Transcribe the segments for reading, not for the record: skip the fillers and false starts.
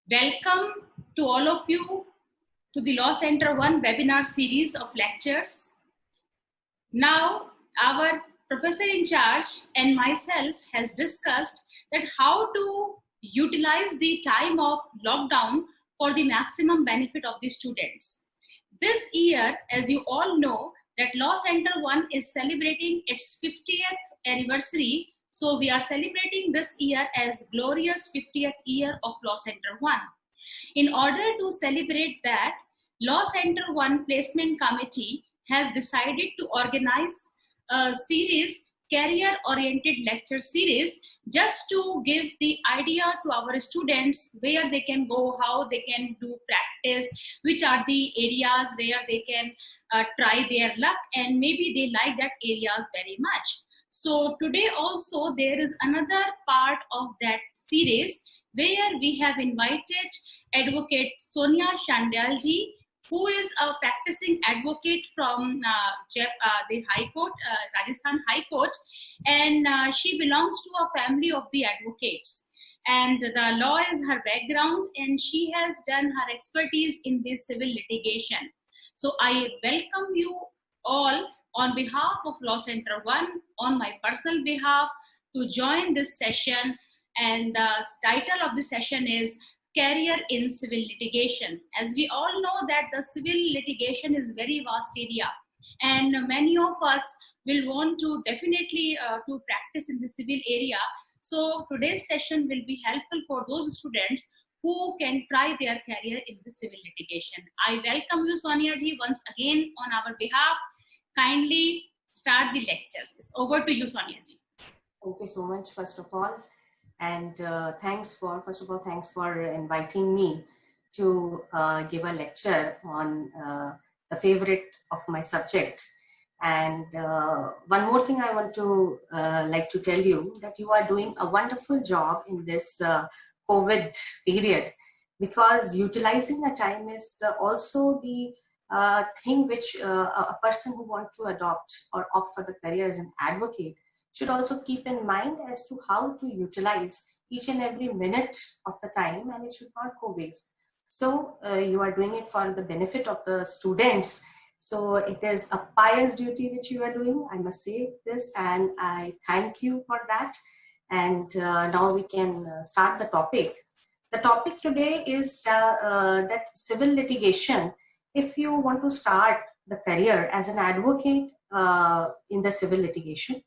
Welcome to all of you to the Law Center 1 webinar series of lectures. Now, our professor in charge and myself has discussed that how to utilize the time of lockdown for the maximum benefit of the students. This year, as you all know, that Law Center 1 is celebrating its 50th anniversary. So we are celebrating this year as glorious 50th year of Law Center 1. In order to celebrate that, Law Center 1 Placement Committee has decided to organize a series, career-oriented lecture series, just to give the idea to our students where they can go, how they can do practice, which are the areas where they can try their luck, and maybe they like that areas very much. So today also there is another part of that series where we have invited Advocate Sonia Shandalji, who is a practicing advocate from the High Court, Rajasthan High Court, and she belongs to a family of the advocates. And the law is her background, and she has done her expertise in this civil litigation. So I welcome you all on behalf of Law Center 1, on my personal behalf, to join this session. And the title of the session is Career in Civil Litigation. As we all know that the civil litigation is very vast area, and many of us will want to definitely to practice in the civil area. So today's session will be helpful for those students who can try their career in the civil litigation. I welcome you, Sonia ji, once again on our behalf. Kindly start the lectures. It's over to you, Sonia ji. Thank you so much, first of all. And thanks for inviting me to give a lecture on the favorite of my subject. And one more thing I want to like to tell you, that you are doing a wonderful job in this COVID period, because utilizing the time is also the thing which a person who wants to adopt or opt for the career as an advocate should also keep in mind as to how to utilize each and every minute of the time, and it should not go waste. So you are doing it for the benefit of the students. So it is a pious duty which you are doing. I must say this, and I thank you for that. And now we can start the topic. The topic today is that civil litigation. If you want to start the career as an advocate in the civil litigation,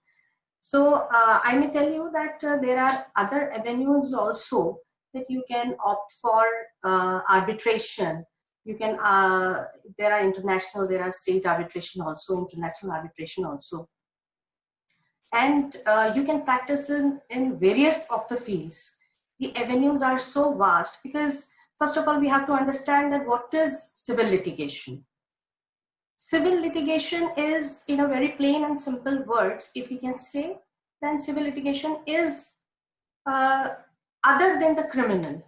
so I may tell you that there are other avenues also that you can opt for arbitration. You can, there are international, there are state arbitration also, international arbitration also. And you can practice in various of the fields. The avenues are so vast because, first of all, we have to understand that what is civil litigation. Civil litigation is, in a very plain and simple words, if we can say, then civil litigation is other than the criminal.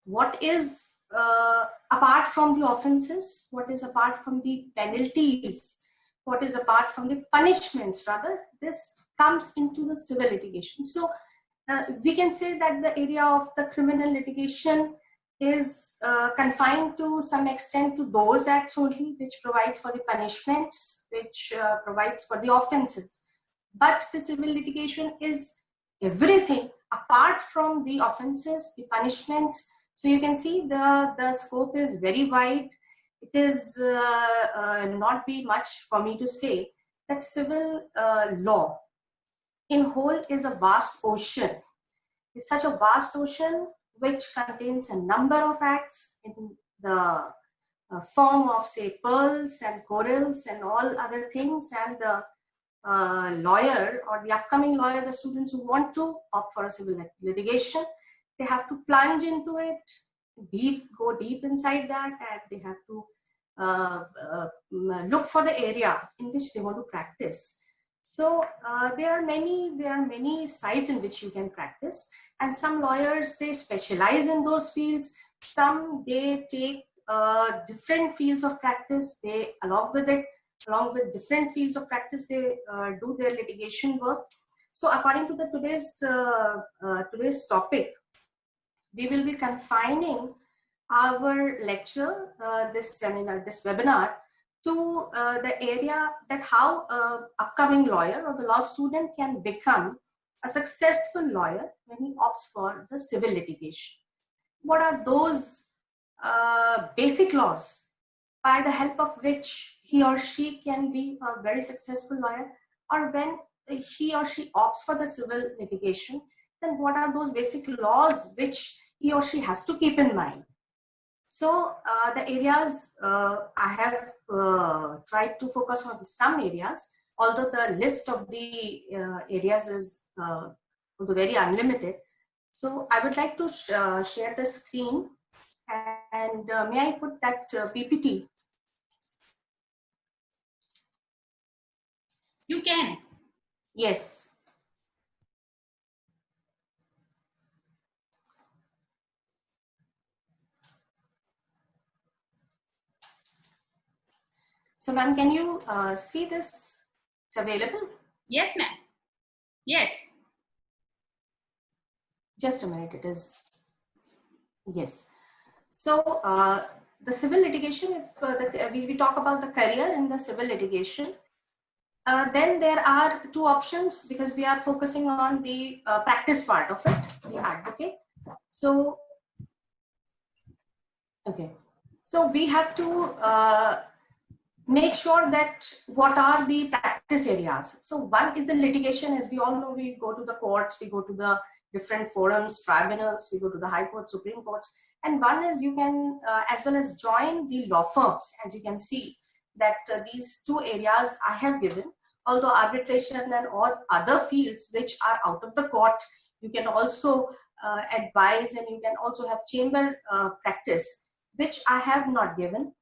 What is apart from the offenses, what is apart from the penalties, what is apart from the punishments, rather, this comes into the civil litigation. So we can say that the area of the criminal litigation is confined to some extent to those acts only which provides for the punishments, which provides for the offenses. But the civil litigation is everything apart from the offenses, the punishments. So you can see the scope is very wide. It is not be much for me to say that civil law in whole is a vast ocean. It's such a vast ocean which contains a number of acts in the form of, say, pearls and corals and all other things, and the lawyer or the upcoming lawyer, the students who want to opt for a civil litigation, they have to plunge into it, go deep inside that, and they have to look for the area in which they want to practice. So there are many sides in which you can practice, and some lawyers, they specialize in those fields. Some, they take different fields of practice. They, along with different fields of practice, they do their litigation work. So according to the today's topic, we will be confining our lecture, this seminar, this webinar, to the area that how upcoming lawyer or the law student can become a successful lawyer when he opts for the civil litigation. What are those basic laws by the help of which he or she can be a very successful lawyer, or when he or she opts for the civil litigation, then what are those basic laws which he or she has to keep in mind. So the areas I have tried to focus on some areas, although the list of the areas is very unlimited. So I would like to share the screen, and may I put that PPT? You can. Yes. So ma'am, can you see this? It's available? Yes, ma'am. Yes. Just a minute, it is. Yes. So the civil litigation, if we talk about the career in the civil litigation, then there are two options, because we are focusing on the practice part of it, the advocate. So, okay. So we have to make sure that what are the practice areas. So one is the litigation. As we all know, we go to the courts, we go to the different forums, tribunals, we go to the High Court, Supreme Courts. And one is you can as well as join the law firms. As you can see that these two areas I have given, although arbitration and all other fields which are out of the court, you can also advise, and you can also have chamber practice, which I have not given.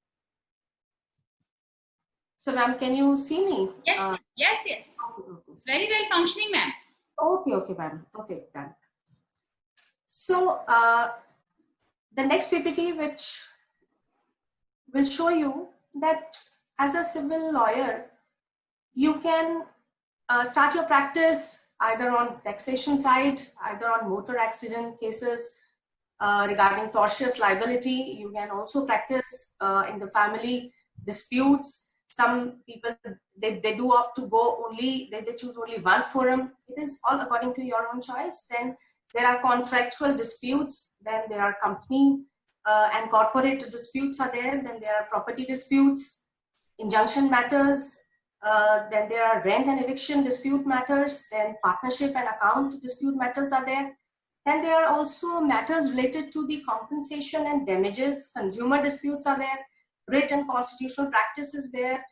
So ma'am, can you see me? Yes, yes, yes. Okay. It's very well functioning, ma'am. Okay, ma'am. Okay, done. So the next PPT, which will show you that as a civil lawyer, you can start your practice either on taxation side, either on motor accident cases regarding tortious liability. You can also practice in the family disputes. Some people, they do opt to go only, they choose only one forum. It is all according to your own choice. Then there are contractual disputes, then there are company and corporate disputes are there, then there are property disputes, injunction matters, then there are rent and eviction dispute matters, then partnership and account dispute matters are there. Then there are also matters related to the compensation and damages, consumer disputes are there, writ and constitutional practice is there,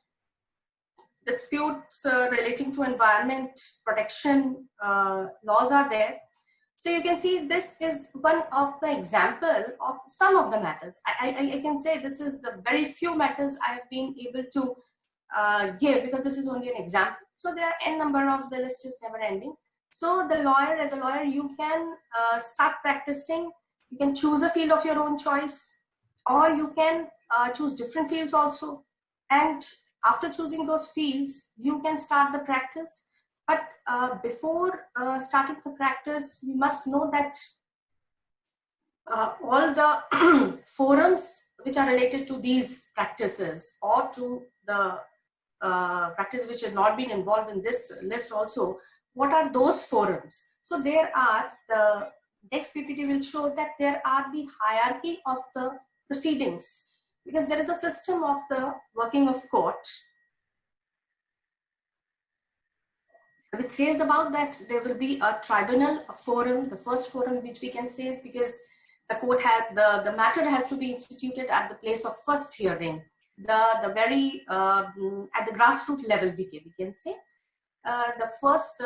disputes relating to environment protection laws are there. So you can see this is one of the example of some of the matters. I can say this is a very few matters I have been able to give, because this is only an example. So there are n number of, the list is never ending. So the lawyer, as a lawyer, you can start practicing. You can choose a field of your own choice, or you can choose different fields also. And after choosing those fields, you can start the practice. But before starting the practice, you must know that all the forums which are related to these practices, or to the practice which has not been involved in this list also, what are those forums? So there are, the next PPT will show that there are the hierarchy of the proceedings, because there is a system of the working of court which says about that there will be a tribunal, a forum, the first forum which we can say, because the court had, the matter has to be instituted at the place of first hearing, the very at the grassroots level we can say. The first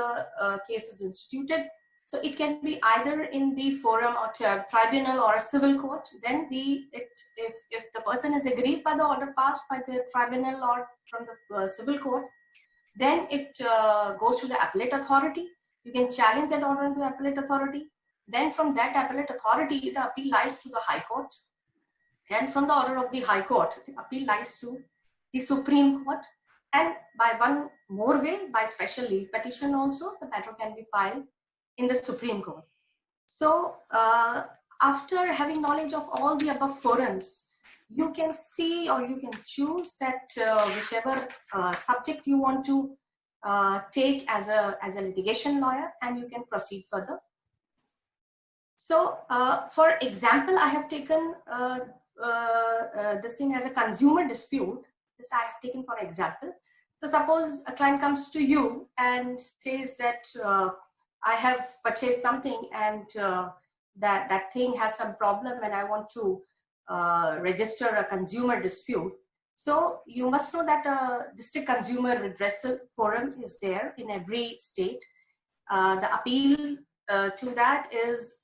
case is instituted. So it can be either in the forum or tribunal or a civil court. Then if the person is aggrieved by the order passed by the tribunal or from the civil court, then it goes to the appellate authority. You can challenge that order to appellate authority. Then from that appellate authority, the appeal lies to the High Court. And from the order of the High Court, the appeal lies to the Supreme Court. And by one more way, by special leave petition also, the matter can be filed in the Supreme Court. So after having knowledge of all the above forums, you can see or you can choose that whichever subject you want to take as a litigation lawyer, and you can proceed further. So, for example, I have taken this thing as a consumer dispute. This I have taken for example. So, suppose a client comes to you and says that I have purchased something and that thing has some problem and I want to register a consumer dispute. So you must know that a district consumer redressal forum is there in every state. The appeal to that is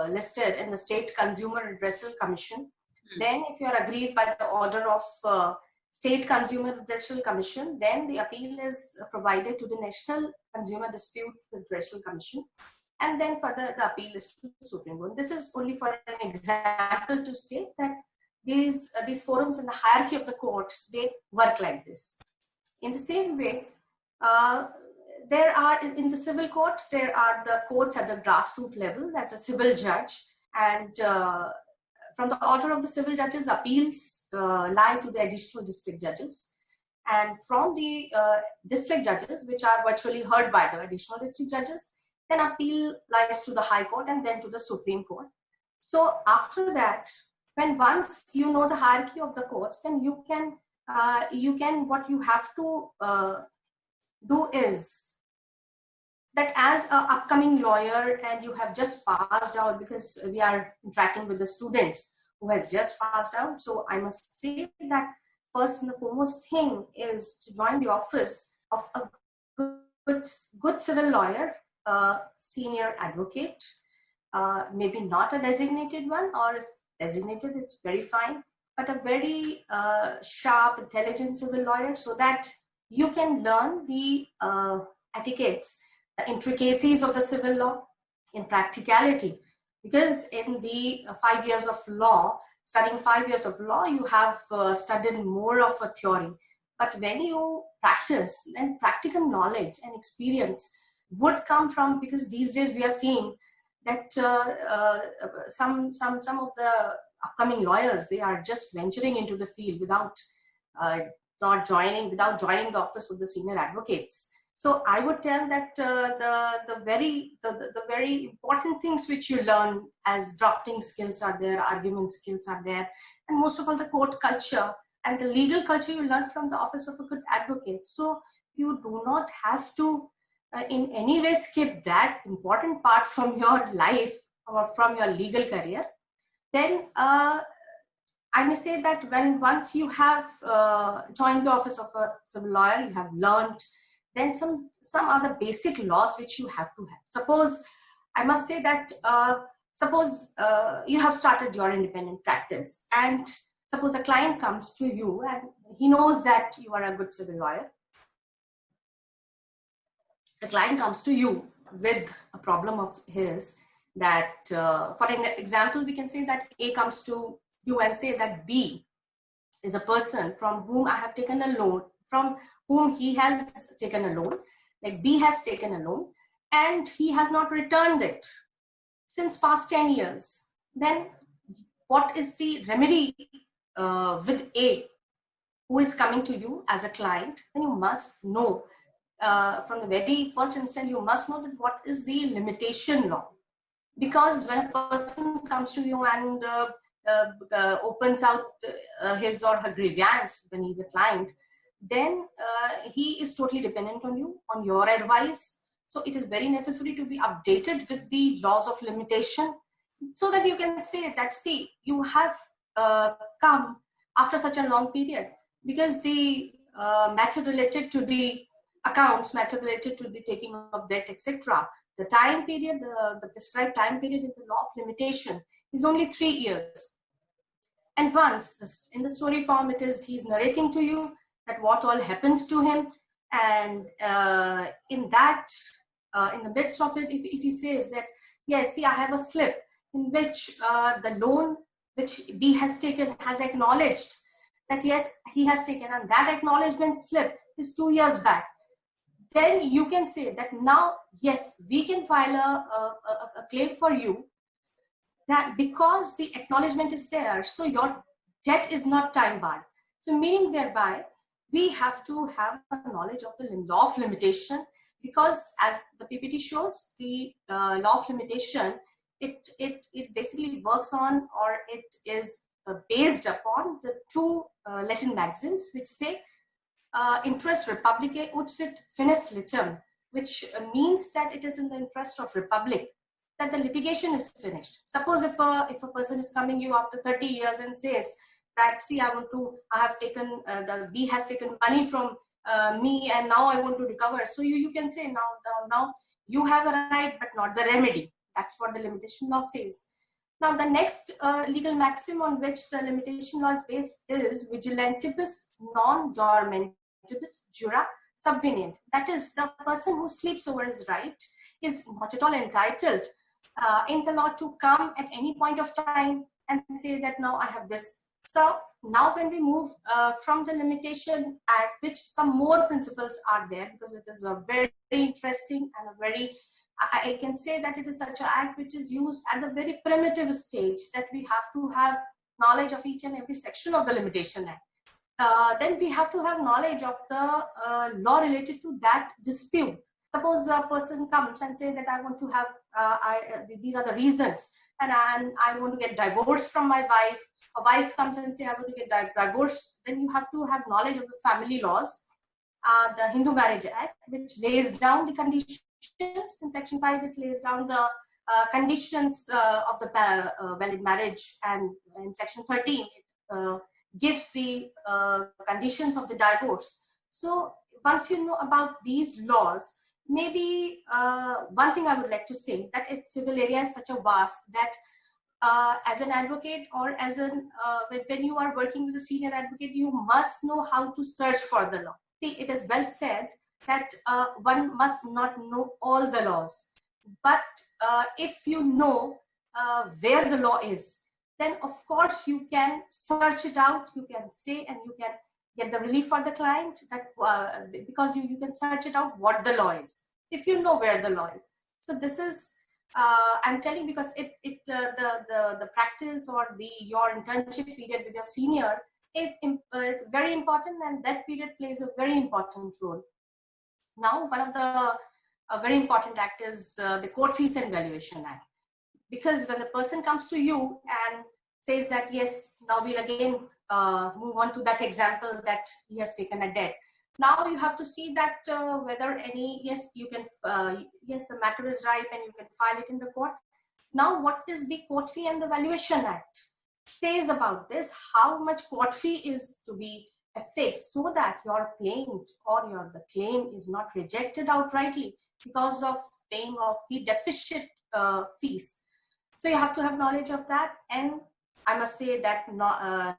listed in the State Consumer Redressal Commission. Then if you are aggrieved by the order of State Consumer Redressal Commission, then the appeal is provided to the National Consumer Dispute Redressal Commission. And then further the appeal is to the Supreme Court. This is only for an example to state that these forums in the hierarchy of the courts, they work like this. In the same way, there are in the civil courts, there are the courts at the grassroots level, that's a civil judge. And from the order of the civil judges, appeals lie to the additional district judges. And from the district judges, which are virtually heard by the additional district judges, then appeal lies to the High Court and then to the Supreme Court. So after that, when once you know the hierarchy of the courts, then you can what you have to do is that as an upcoming lawyer and you have just passed out, because we are interacting with the students who has just passed out. So I must say that first and the foremost thing is to join the office of a good civil lawyer, senior advocate, maybe not a designated one, or if designated, it's very fine, but a very sharp, intelligent civil lawyer, so that you can learn the etiquettes, the intricacies of the civil law in practicality. Because in the 5 years of law, studying 5 years of law, you have studied more of a theory. But when you practice, then practical knowledge and experience would come from, because these days we are seeing that some of the upcoming lawyers, they are just venturing into the field without joining the office of the senior advocates. So I would tell that the very important things which you learn as drafting skills are there, argument skills are there, and most of all the court culture and the legal culture you learn from the office of a good advocate. So you do not have to in any way skip that important part from your life or from your legal career. Then I may say that once you have joined the office of a civil lawyer, you have learned then some other basic laws which you have to have. Suppose, I must say that, suppose you have started your independent practice, and suppose a client comes to you and he knows that you are a good civil lawyer. The client comes to you with a problem of his that, for an example, we can say that A comes to you and say that B is a person from whom I have taken a loan, from whom he has taken a loan, like B has taken a loan and he has not returned it since past 10 years. Then what is the remedy with A who is coming to you as a client? Then you must know from the very first instant, you must know that what is the limitation law. Because when a person comes to you and opens out his or her grievance when he's a client, then he is totally dependent on you, on your advice. So it is very necessary to be updated with the laws of limitation, so that you can say that, see, you have come after such a long period, because the matter related to the accounts, matter related to the taking of debt, etc. The time period, the prescribed time period in the law of limitation is only 3 years. And once in the story form, it is he's narrating to you that what all happened to him, and in the midst of it, if he says that, yes, see, I have a slip in which the loan which B has taken has acknowledged that yes, he has taken, and that acknowledgement slip is 2 years back, then you can say that now, yes, we can file a claim for you, that because the acknowledgement is there, so your debt is not time barred. So meaning thereby, we have to have a knowledge of the law of limitation, because as the PPT shows, the law of limitation, it basically works on, or it is based upon the two Latin maxims which say interest republicae ut sit finis litem, which means that it is in the interest of republic that the litigation is finished. Suppose if a person is coming you after 30 years and says that, see, I have taken, the B has taken money from me and now I want to recover. So you can say now you have a right, but not the remedy. That's what the limitation law says. Now, the next legal maxim on which the limitation law is based is vigilantibus non dormantibus jura subvenient. That is, the person who sleeps over his right is not at all entitled in the law to come at any point of time and say that now I have this. So now when we move from the Limitation Act, which some more principles are there, because it is a very, very interesting and a very, I can say that it is such an act which is used at the very primitive stage, that we have to have knowledge of each and every section of the Limitation Act. Then we have to have knowledge of the law related to that dispute. Suppose a person comes and say that I want to have, these are the reasons, and I want to get divorced from my wife. A wife comes and say I want to get divorced. Then you have to have knowledge of the family laws, the Hindu Marriage Act, which lays down the conditions. In Section 5, it lays down the conditions of the valid marriage, and in Section 13, it gives the conditions of the divorce. So once you know about these laws, maybe one thing I would like to say, that civil area is such a vast that as an advocate, or as an when you are working with a senior advocate, you must know how to search for the law. See, it is well said that one must not know all the laws, but if you know where the law is, then of course you can search it out, you can say, and you can get the relief for the client, that because you can search it out what the law is, if you know where the law is. So this is, I'm telling, because the practice or your internship period with your senior, it's very important, and that period plays a very important role. Now, one of the very important act is the Court Fees and Valuation Act, because when the person comes to you and says that, yes, now we'll again move on to that example that he has taken a debt. Now you have to see that whether any, yes, you can, yes, the matter is right and you can file it in the court. Now, what is the Court Fee and the Valuation Act says about this? How much court fee is to be affixed so that your plaint or the claim is not rejected outrightly because of paying off the deficit fees. So you have to have knowledge of that. And I must say that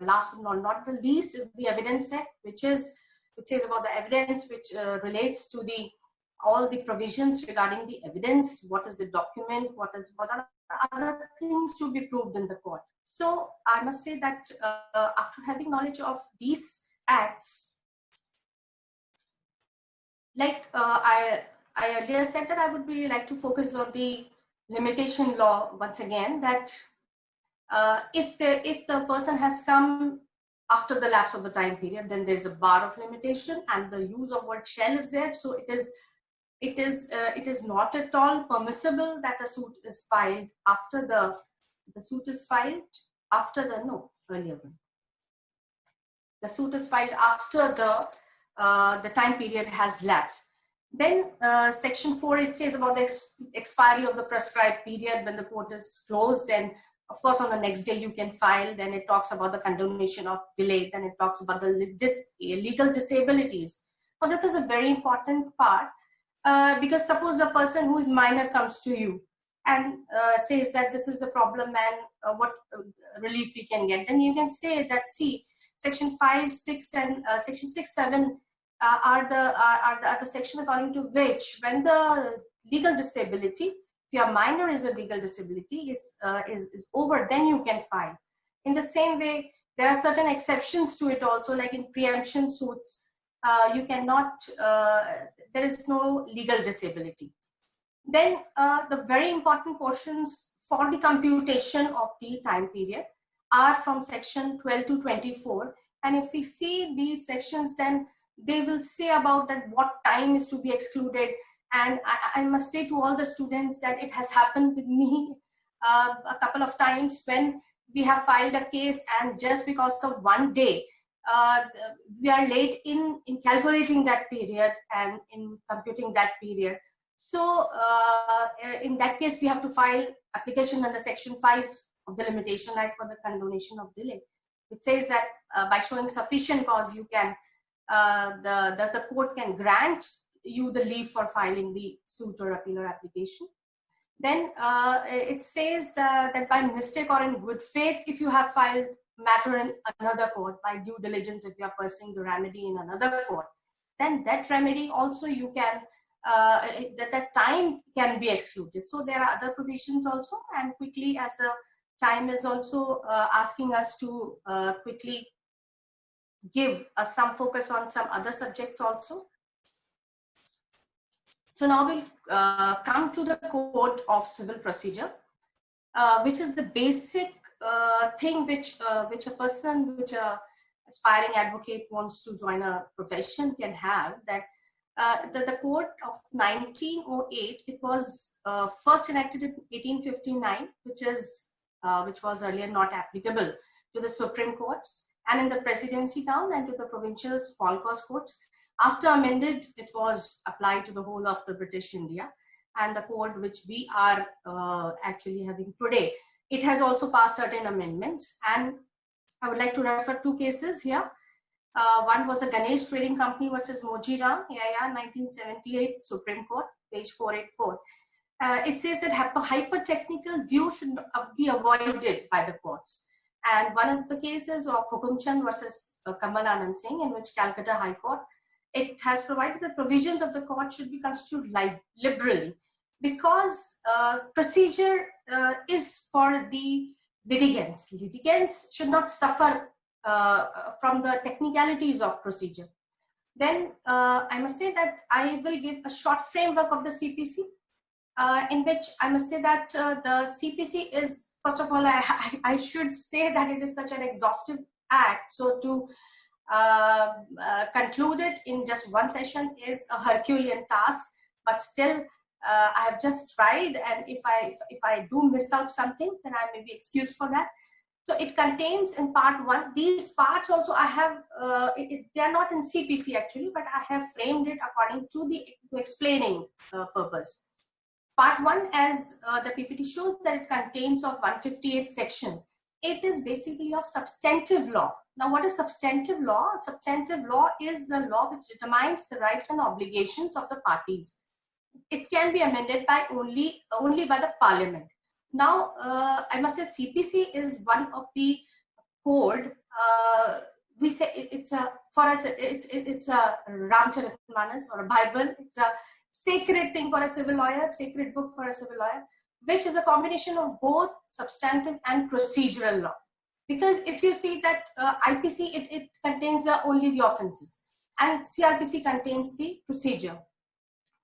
last but not the least is the Evidence Act, which says about the evidence, which relates to all the provisions regarding the evidence. What is the document? What are other things to be proved in the court? So I must say that after having knowledge of these acts, like I earlier said, that I would really like to focus on the limitation law once again, that if the person has come after the lapse of the time period, then there is a bar of limitation, and the use of word shall is there. So it is not at all permissible that a suit is filed after the suit is filed after the earlier one. The suit is filed after the time period has lapsed. Then Section 4, it says about the expiry of the prescribed period when the court is closed. And of course, on the next day you can file. Then it talks about the condonation of delay. Then it talks about the legal disabilities. Now, this is a very important part because suppose a person who is minor comes to you and says that this is the problem and what relief we can get. Then you can say that, see, Section 5, 6, and Section 6, 7 are the section according to which, when the legal disability, if your minor is a legal disability, is over, then you can file. In the same way, there are certain exceptions to it also, like in preemption suits, you cannot, there is no legal disability. Then the very important portions for the computation of the time period are from section 12 to 24. And if we see these sections, then they will say about that what time is to be excluded. And I must say to all the students that it has happened with me a couple of times when we have filed a case, and just because of one day, we are late in calculating that period and in computing that period. So in that case, we have to file application under section 5 of the Limitation Act for the condonation of delay, which says that by showing sufficient cause, you can the court can grant you the leave for filing the suit or appeal or application. Then it says that by mistake or in good faith, if you have filed matter in another court, by due diligence, if you are pursuing the remedy in another court, then that remedy also you can, that time can be excluded. So there are other provisions also, and quickly, as the time is also asking us to quickly give some focus on some other subjects also. So now we'll come to the Code of Civil Procedure, which is the basic thing which a person, which a aspiring advocate wants to join a profession can have. That the Code of 1908, it was first enacted in 1859, which was earlier not applicable to the Supreme Courts and in the Presidency town and to the provincial small cause courts. After amended, it was applied to the whole of the British India, and the code which we are actually having today, it has also passed certain amendments. And I would like to refer two cases here. One was the Ganesh Trading Company versus Moji Ram, AIR 1978, Supreme Court, page 484. It says that hyper-technical view should be avoided by the courts. And one of the cases of Hukumchand versus Kamal Anand Singh, in which Calcutta High Court, it has provided that provisions of the court should be construed liberally, because procedure is for the litigants. Litigants should not suffer from the technicalities of procedure. Then I must say that I will give a short framework of the CPC, in which I must say that the CPC is, first of all, I should say that it is such an exhaustive act. So to conclude it in just one session is a Herculean task, but still I have just tried, and if I do miss out something, then I may be excused for that. So it contains in part one, these parts also I have, they are not in CPC actually, but I have framed it according to the explaining purpose. Part one, as the PPT shows, that it contains of 158th section. It is basically of substantive law. Now, what is substantive law? Substantive law is the law which determines the rights and obligations of the parties. It can be amended by only by the Parliament. Now, I must say CPC is one of the code. We say it's a Ramcharitmanas or a Bible. It's a sacred thing for a civil lawyer, sacred book for a civil lawyer, which is a combination of both substantive and procedural law. Because if you see that IPC, it contains only the offenses, and CRPC contains the procedure.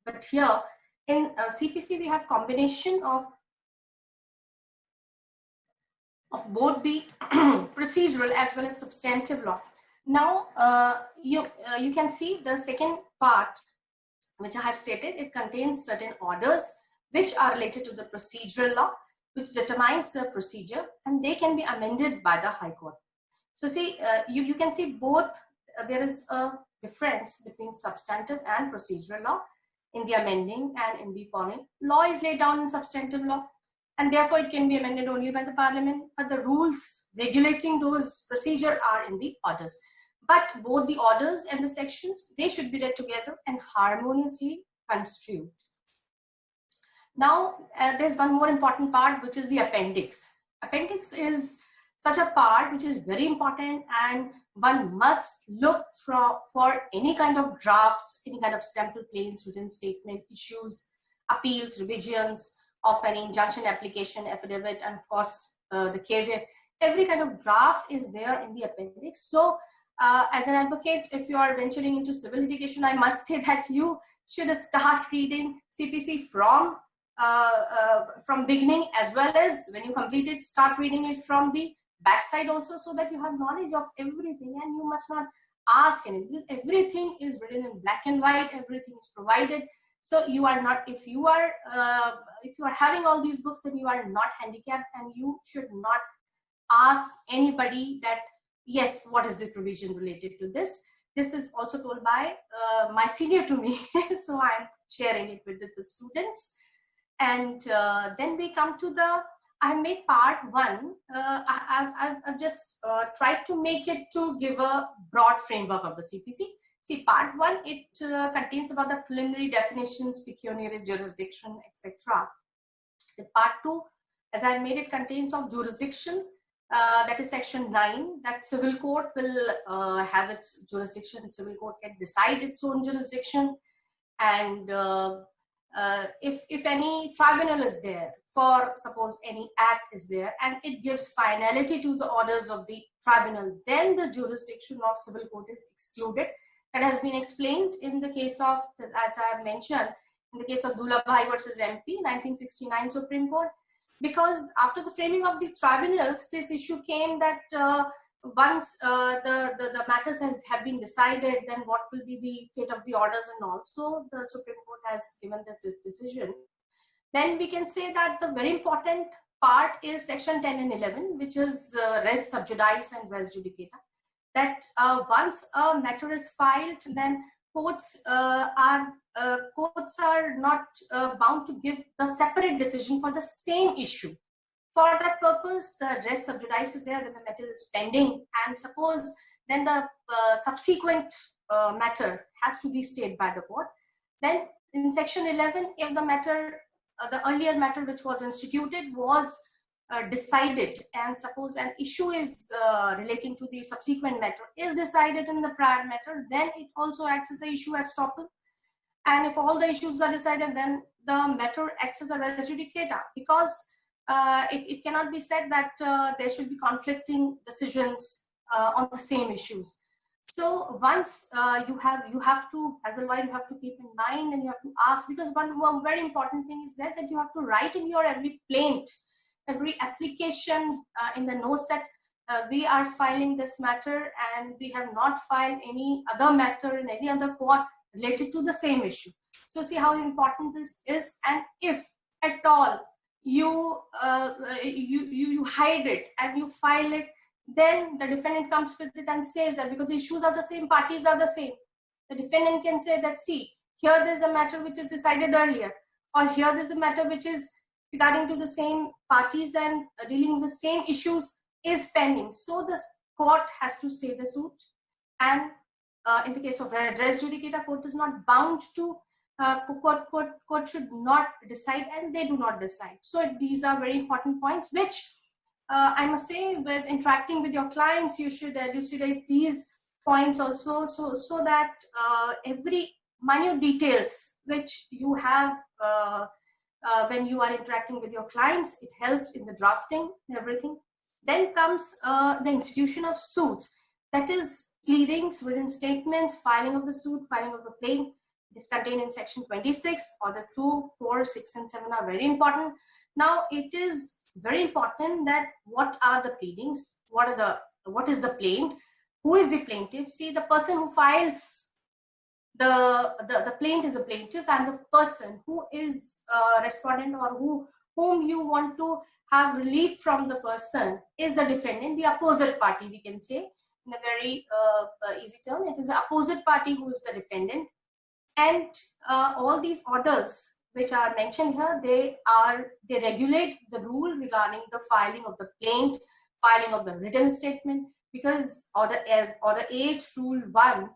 But here in CPC, we have combination of both the procedural as well as substantive law. Now, you can see the second part, which I have stated. It contains certain orders which are related to the procedural law, which determines the procedure, and they can be amended by the High Court. So see, you can see both, there is a difference between substantive and procedural law in the amending and in the following. Law is laid down in substantive law, and therefore it can be amended only by the Parliament, but the rules regulating those procedure are in the orders. But both the orders and the sections, they should be read together and harmoniously construed. Now, there's one more important part, which is the appendix. Appendix is such a part which is very important, and one must look for any kind of drafts, any kind of sample claims, written statement, issues, appeals, revisions of any injunction application, affidavit, and of course, the caveat. Every kind of draft is there in the appendix. So, as an advocate, if you are venturing into civil litigation, I must say that you should start reading CPC from from beginning, as well as when you complete it, start reading it from the backside also, so that you have knowledge of everything and you must not ask anything. Everything is written in black and white, everything is provided. So you are not, if you are having all these books, then you are not handicapped, and you should not ask anybody that, yes, what is the provision related to this? This is also told by my senior to me, so I'm sharing it with the students. And then we come to the, I have made part one. I've just tried to make it to give a broad framework of the CPC. See, part one, it contains about the preliminary definitions, pecuniary jurisdiction, etc. The part two, as I made it, contains of jurisdiction, that is section 9, that civil court will have its jurisdiction. Civil court can decide its own jurisdiction, and if any tribunal is there, for suppose any act is there and it gives finality to the orders of the tribunal, then the jurisdiction of civil court is excluded. That has been explained in the case of, as I have mentioned, in the case of Dulabhai versus MP, 1969 Supreme Court. Because after the framing of the tribunals, this issue came that once the matters have been decided, then what will be the fate of the orders and all. So the Supreme Court has given this decision. Then we can say that the very important part is section 10 and 11, which is res sub judice and res judicata. That once a matter is filed, then courts are not bound to give the separate decision for the same issue. For that purpose, the res sub judice is there when the matter is pending, and suppose then the subsequent matter has to be stayed by the court. Then in section 11, if the matter, the earlier matter which was instituted was decided, and suppose an issue is relating to the subsequent matter is decided in the prior matter, then it also acts as the issue estoppel. And if all the issues are decided, then the matter acts as a res judicata, because it cannot be said that there should be conflicting decisions on the same issues. So once you have to, as a lawyer, you have to keep in mind and you have to ask, because one very important thing is that you have to write in your every plaint, every application in the notes that we are filing this matter and we have not filed any other matter in any other court related to the same issue. So see how important this is. And if at all you hide it and you file it, then the defendant comes with it and says that because the issues are the same, parties are the same, the defendant can say that, see, here there's a matter which is decided earlier, or here there's a matter which is regarding to the same parties and dealing with the same issues is pending. So the court has to stay the suit. And in the case of res judicata, court is not bound to, court should not decide, and they do not decide. So these are very important points, which I must say, with interacting with your clients, you should elucidate these points also, so that every minute details which you have when you are interacting with your clients, it helps in the drafting and everything. Then comes the institution of suits, that is pleadings, written statements, filing of the suit, filing of the claim. It is contained in section 26. Order 2, 4, 6, and 7 are very important. Now it is very important that what are the pleadings, what is the plaint, who is the plaintiff. See, the person who files the plaint is the plaintiff, and the person who is respondent, or whom you want to have relief from the person, is the defendant, the opposite party, we can say in a very easy term. It is the opposite party who is the defendant. And all these orders which are mentioned here, they regulate the rule regarding the filing of the plaint, filing of the written statement, because order 8, rule 1,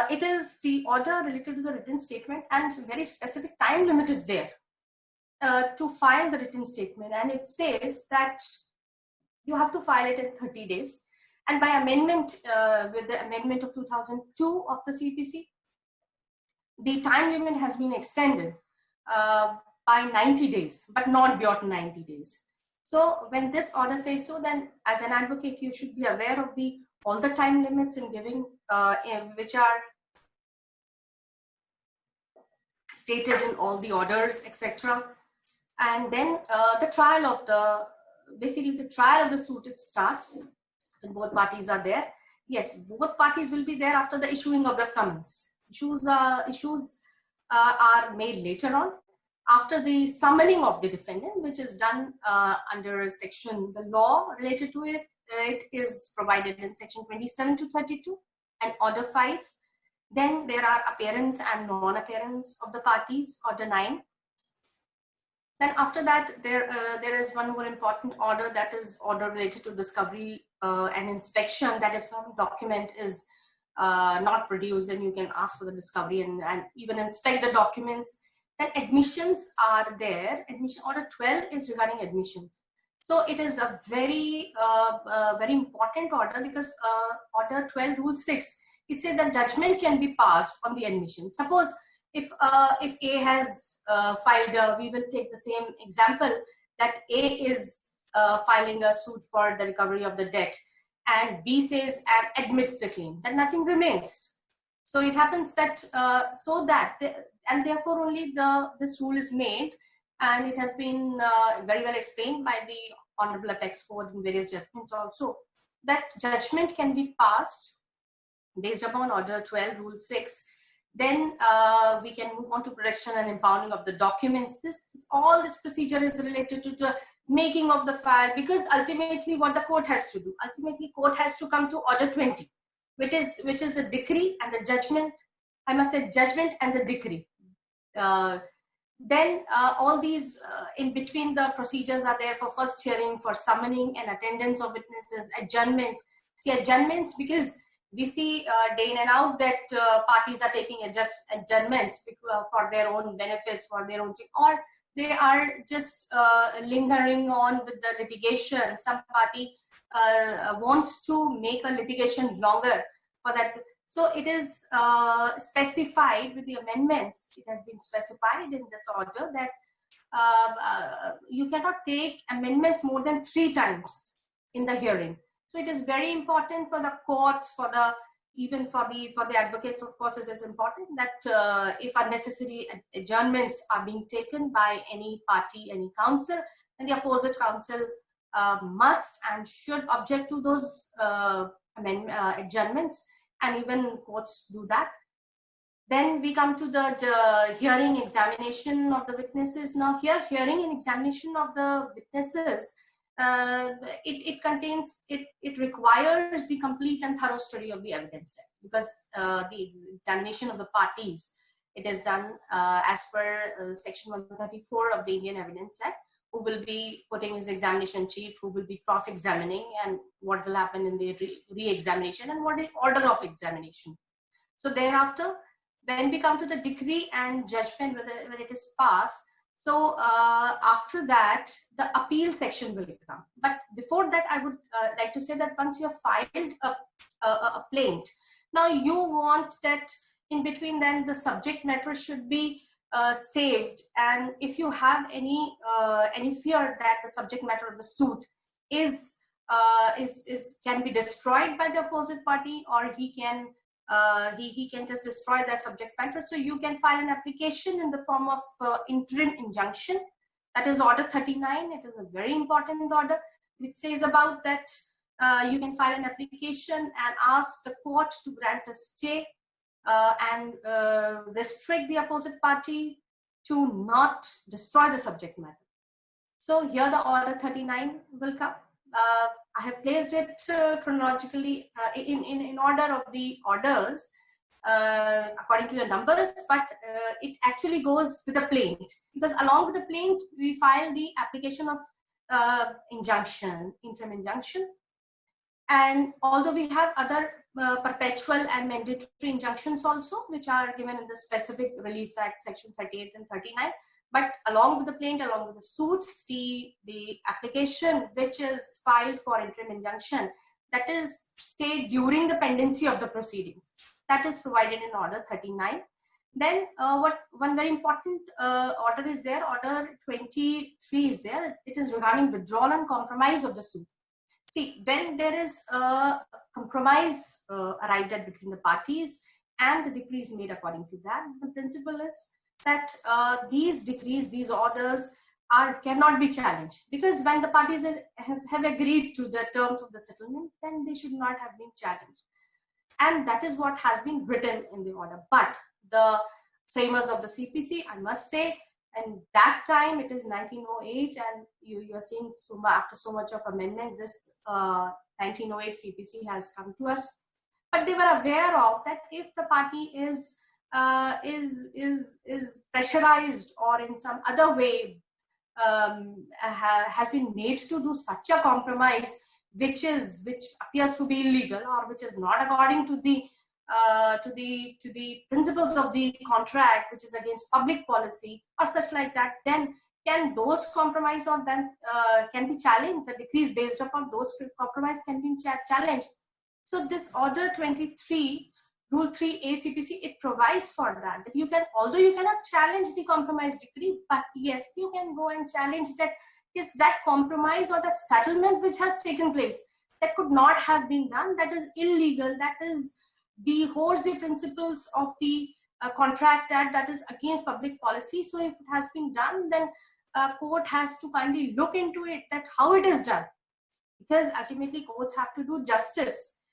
it is the order related to the written statement, and very specific time limit is there to file the written statement. And it says that you have to file it in 30 days. And by amendment, with the amendment of 2002 of the CPC, the time limit has been extended by 90 days, but not beyond 90 days. So when this order says so, then as an advocate, you should be aware of all the time limits in giving, which are stated in all the orders, etc. And then the trial of the suit, it starts when both parties are there. Yes, both parties will be there after the issuing of the summons. Issues are made later on, after the summoning of the defendant, which is done under section, the law related to it. It is provided in section 27 to 32 and order 5. Then there are appearance and non-appearance of the parties, order 9. Then after that, there is one more important order, that is order related to discovery and inspection, that if some document is not produced, then you can ask for the discovery and even inspect the documents. Then admissions are there. Admission order 12 is regarding admissions. So it is a very, very important order, because order 12 rule 6, it says that judgment can be passed on the admission. Suppose if A has filed, we will take the same example, that A is filing a suit for the recovery of the debt, and B says and admits the claim, then nothing remains. So it happens that and therefore only this rule is made, and it has been very well explained by the Honorable Apex Court in various judgments also, that judgment can be passed based upon order 12 rule 6. Then we can move on to production and impounding of the documents. All this procedure is related to the making of the file, because ultimately what the court has to do, court has to come to order 20, which is the decree and the judgment. I must say judgment and the decree. Then all these in between the procedures are there for first hearing, for summoning and attendance of witnesses, adjournments. See, adjournments, because we see day in and out that parties are taking adjournments for their own benefits, for their own, or they are just lingering on with the litigation. Some party wants to make a litigation longer for that. So it is specified with the amendments. It has been specified in this order that you cannot take amendments more than 3 times in the hearing. So it is very important for the courts, even for the advocates, of course, it is important that if unnecessary adjournments are being taken by any party, any counsel, then the opposite counsel must and should object to those adjournments, and even courts do that. Then we come to the hearing examination of the witnesses. Now here, hearing and examination of the witnesses, it requires the complete and thorough study of the evidence set, because the examination of the parties, it is done as per section 134 of the Indian Evidence Act, who will be putting his examination chief, who will be cross-examining, and what will happen in the re-examination, and what is order of examination. So thereafter, when we come to the decree and judgment, when it is passed, so after that, the appeal section will come. But before that, I would like to say that once you have filed a plaint, now you want that in between, then the subject matter should be saved. And if you have any fear that the subject matter of the suit can be destroyed by the opposite party, or he can just destroy that subject matter, so you can file an application in the form of interim injunction. That is order 39. It is a very important order, which says about that you can file an application and ask the court to grant a stay and restrict the opposite party to not destroy the subject matter. So here the order 39 will come. I have placed it chronologically in order of the orders according to the numbers, but it actually goes with the plaint, because along with the plaint we file the application of injunction, interim injunction. And although we have other perpetual and mandatory injunctions also, which are given in the Specific Relief Act section 38 and 39, but along with the plaint, along with the suit, the application which is filed for interim injunction, that is stayed during the pendency of the proceedings, that is provided in order 39. Then one very important order is there, order 23 is there. It is regarding withdrawal and compromise of the suit. See, when there is a compromise arrived at between the parties and the decree is made according to that, the principle is that these decrees, these orders cannot be challenged, because when the parties have agreed to the terms of the settlement, then they should not have been challenged. And that is what has been written in the order. But the framers of the CPC, I must say, and that time it is 1908, and you're seeing after so much of amendment, this 1908 CPC has come to us. But they were aware of that if the party is pressurized or in some other way has been made to do such a compromise, which appears to be illegal or which is not according to the principles of the contract, which is against public policy or such like that, then can those compromise or then can be challenged. The decrees based upon those compromise can be challenged. So this order 23 rule 3A CPC, it provides for that you can, although you cannot challenge the compromise decree, but yes, you can go and challenge that is that compromise or the settlement which has taken place that could not have been done, that is illegal, that is beholds the principles of the Contract Act, that is against public policy. So if it has been done, then court has to kindly look into it, that how it is done, because ultimately courts have to do justice.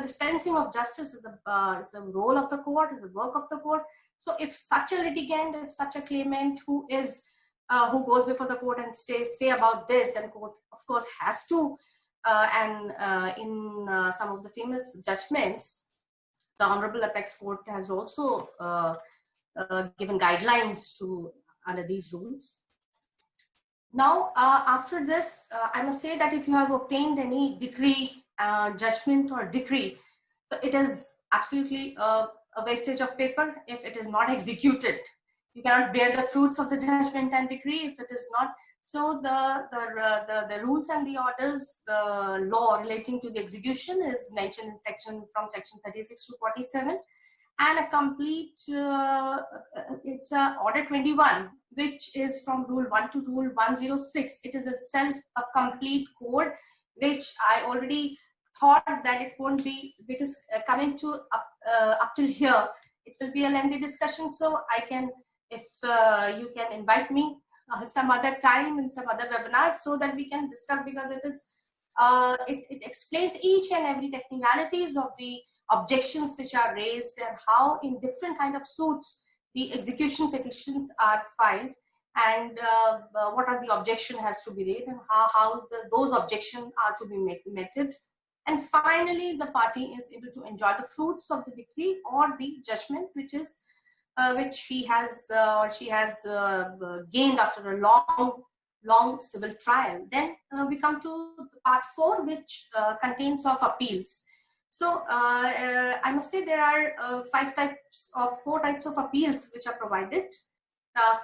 Dispensing of justice is the role of the court, is the work of the court. So if such a litigant, if such a claimant who who goes before the court and say about this, then court of course has to, in some of the famous judgments, the Honorable Apex Court has also given guidelines to under these rules. Now, after this, I must say that if you have obtained any decree, judgment or decree, so it is absolutely a wastage of paper if it is not executed. You cannot bear the fruits of the judgment and decree if it is not. So the rules and the orders, the law relating to the execution is mentioned in section 36 to 47, and a complete, it's order 21, which is from rule 1 to rule 106. It is itself a complete code, which I already thought that it won't be, because coming to up till here, it will be a lengthy discussion. So I can, if you can invite me some other time in some other webinar, so that we can discuss, because it is it explains each and every technicalities of the objections which are raised, and how in different kind of suits the execution petitions are filed, and what are the objection has to be raised, and how those objections are to be meted. And finally, the party is able to enjoy the fruits of the decree or the judgment, which is which he has or she has gained after a long civil trial. Then we come to part 4, which contains of appeals. So I must say there are 4 types of appeals which are provided.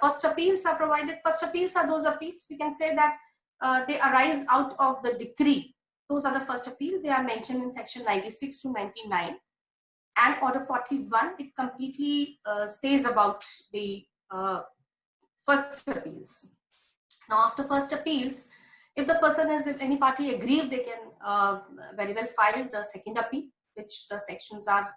First appeals are provided. First appeals are those appeals, we can say that they arise out of the decree. Those are the first appeal. They are mentioned in section 96 to 99. And order 41, it completely says about the first appeals. Now, after first appeals, if the person is, if any party aggrieved, they can very well file the second appeal, which the sections are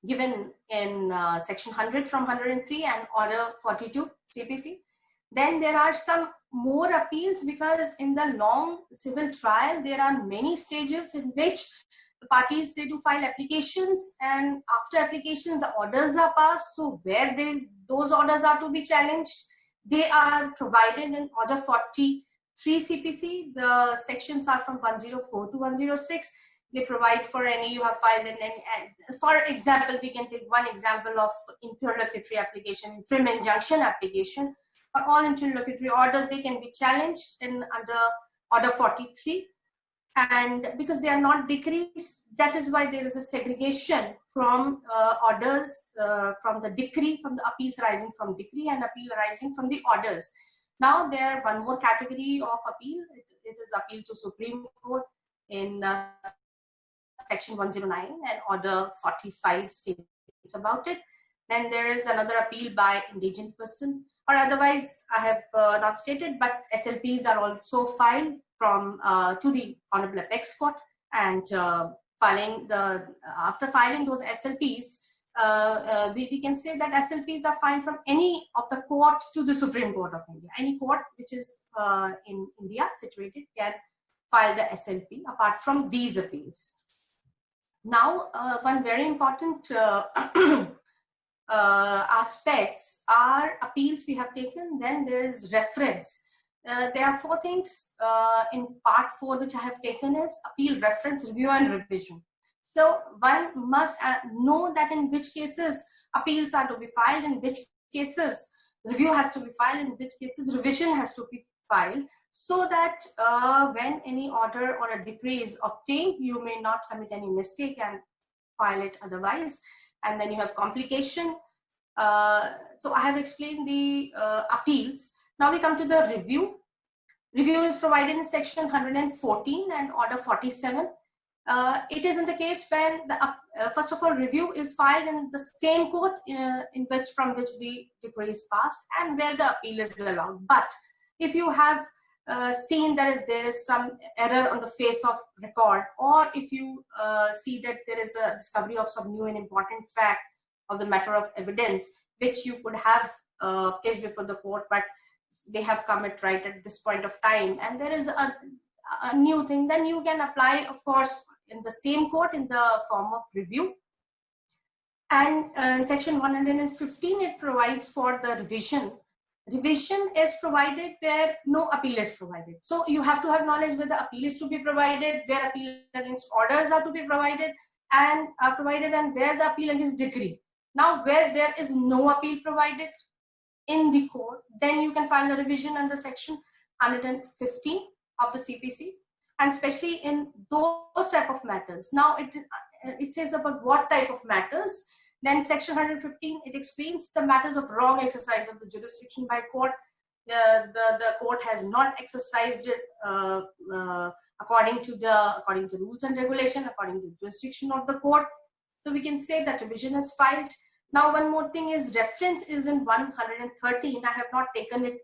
given in section 100 from 103 and order 42 CPC. Then there are some more appeals, because in the long civil trial, there are many stages in which the parties, they do file applications, and after application, the orders are passed. So where those orders are to be challenged, they are provided in order 43 CPC. The sections are from 104 to 106. They provide for any you have filed in any. For example, we can take one example of interlocutory application, interim injunction application. For all interlocutory orders, they can be challenged in under order 43. And because they are not decrees, that is why there is a segregation from orders from the decree, from the appeals arising from decree and appeal arising from the orders. Now there one more category of appeal. It is appeal to Supreme Court in section 109 and order 45 states about it. Then there is another appeal by indigent person, or otherwise I have not stated, but SLPs are also filed from to the Honorable Apex Court, and after filing those SLPs, we can say that SLPs are filed from any of the courts to the Supreme Court of India. Any court which is in India situated can file the SLP apart from these appeals. Now, one very important aspects are appeals we have taken, then there is reference. There are 4 things in part 4 which I have taken is appeal, reference, review and revision. So one must know that in which cases appeals are to be filed, in which cases review has to be filed, in which cases revision has to be filed, so that when any order or a decree is obtained, you may not commit any mistake and file it otherwise. And then you have complication. So I have explained the appeals. Now we come to the review. Review is provided in section 114 and order 47. It is in the case when the first of all review is filed in the same court from which the decree is passed and where the appeal is allowed. But if you have seen that there is some error on the face of record, or if you see that there is a discovery of some new and important fact of the matter of evidence which you could have placed before the court, but they have come at right at this point of time, and there is a new thing, then you can apply, of course, in the same court in the form of review. And in section 115, it provides for the revision. Revision is provided where no appeal is provided. So you have to have knowledge where the appeal is to be provided, where appeal against orders are to be provided, and where the appeal against decree. Now, where there is no appeal provided in the court, then you can file a revision under section 115 of the CPC, and especially in those type of matters. Now it says about what type of matters. Then section 115, it explains the matters of wrong exercise of the jurisdiction by court. The court has not exercised it according to rules and regulation, according to jurisdiction of the court. So we can say that revision is filed. Now one more thing is reference is in 113. I have not taken it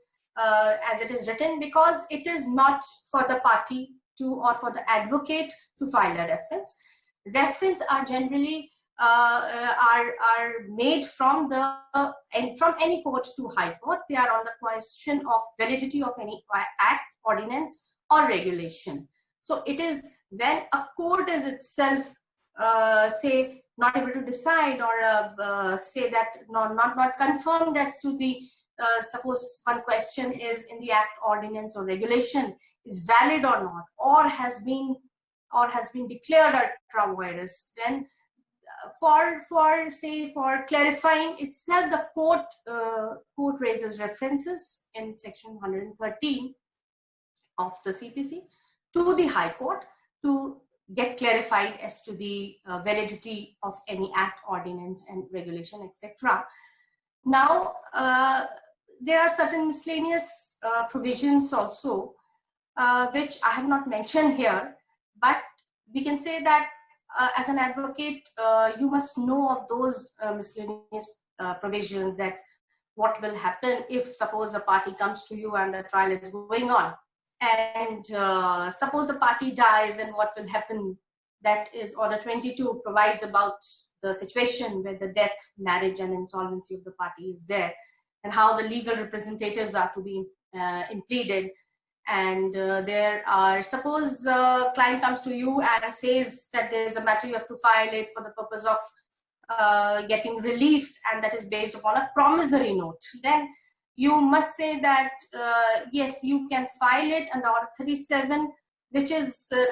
as it is written because it is not for the party to or for the advocate to file a reference. Reference are generally are made from any court to high court. They are on the question of validity of any act, ordinance or regulation. So it is when a court is itself say not able to decide or say that not confirmed as to the suppose one question is in the act, ordinance or regulation is valid or not, or has been declared ultra virus, then for clarifying itself, the court raises references in section 113 of the CPC to the High Court to get clarified as to the validity of any act, ordinance and regulation, etc. Now there are certain miscellaneous provisions also which I have not mentioned here, but we can say that as an advocate, you must know of those miscellaneous provisions, that what will happen if suppose a party comes to you and the trial is going on, and suppose the party dies, then what will happen? That is order 22 provides about the situation where the death, marriage and insolvency of the party is there, and how the legal representatives are to be impleaded. And there are, suppose client comes to you and says that there is a matter you have to file it for the purpose of getting relief, and that is based upon a promissory note, then you must say that yes, you can file it under order 37, which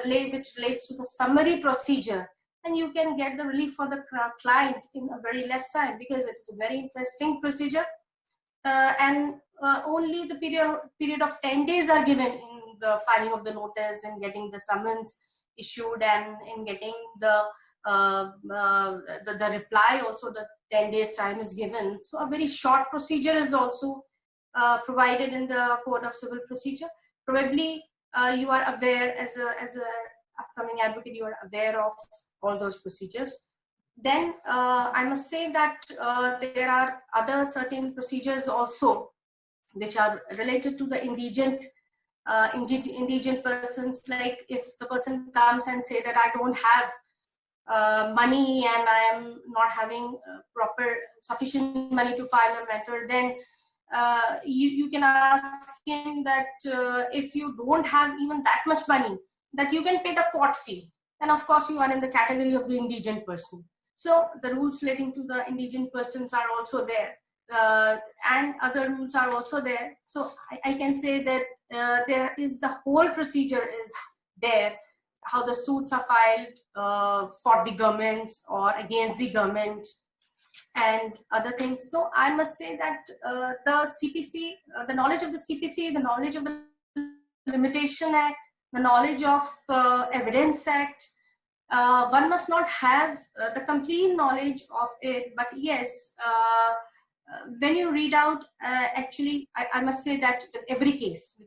relates to the summary procedure, and you can get the relief for the client in a very less time, because it is a very interesting procedure. And only the period of 10 days are given in the filing of the notice and getting the summons issued, and in getting the reply also the 10 days time is given. So a very short procedure is also provided in the Code of Civil Procedure. Probably you are aware, as a upcoming advocate, you are aware of all those procedures. Then I must say that there are other certain procedures also which are related to the indigent persons. Like if the person comes and say that I don't have money and I am not having proper sufficient money to file a matter, then you can ask him that if you don't have even that much money, that you can pay the court fee. And of course, you are in the category of the indigent person. So the rules relating to the indigent persons are also there. And other rules are also there. So I can say that there is the whole procedure is there, how the suits are filed for the governments or against the government and other things. So I must say that the CPC, the knowledge of the CPC, the knowledge of the Limitation Act, the knowledge of Evidence Act, one must not have the complete knowledge of it, but yes, when you read out, actually, I must say that with every case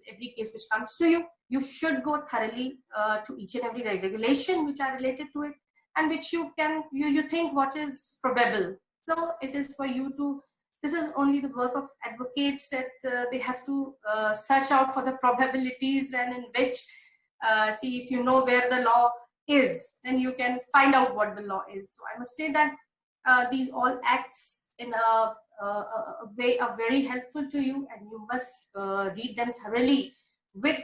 which comes to you, you should go thoroughly to each and every regulation which are related to it, and which you think what is probable. So it is for you to, this is only the work of advocates, that they have to search out for the probabilities, and in which, see, if you know where the law is, then you can find out what the law is. So I must say that these all acts in a way are very helpful to you, and you must read them thoroughly with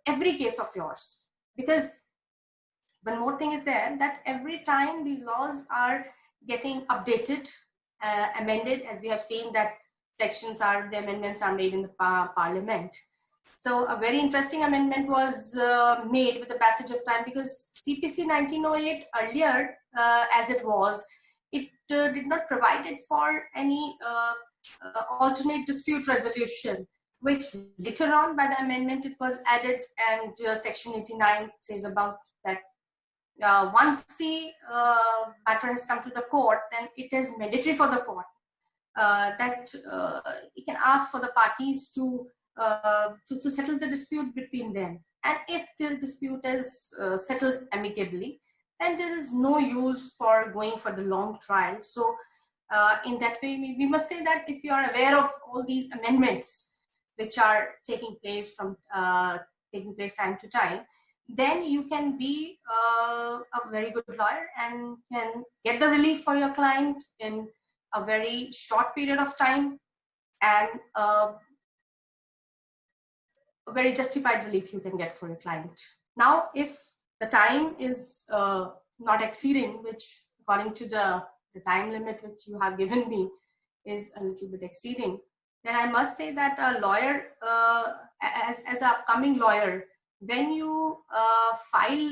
every case of yours. Because one more thing is there, that every time these laws are getting updated, amended, as we have seen that the amendments are made in the parliament. So a very interesting amendment was made with the passage of time, because CPC 1908 earlier, as it was, it did not provide it for any alternate dispute resolution, which later on by the amendment it was added, and section 89 says about that once the matter has come to the court, then it is mandatory for the court that it can ask for the parties to settle the dispute between them. And if the dispute is settled amicably, then there is no use for going for the long trial. So in that way, we must say that if you are aware of all these amendments which are taking place time to time, then you can be a very good lawyer and can get the relief for your client in a very short period of time, and a very justified relief you can get for your client. Now, if the time is not exceeding, which according to the time limit which you have given me is a little bit exceeding, then I must say that a lawyer, as an upcoming lawyer, when you file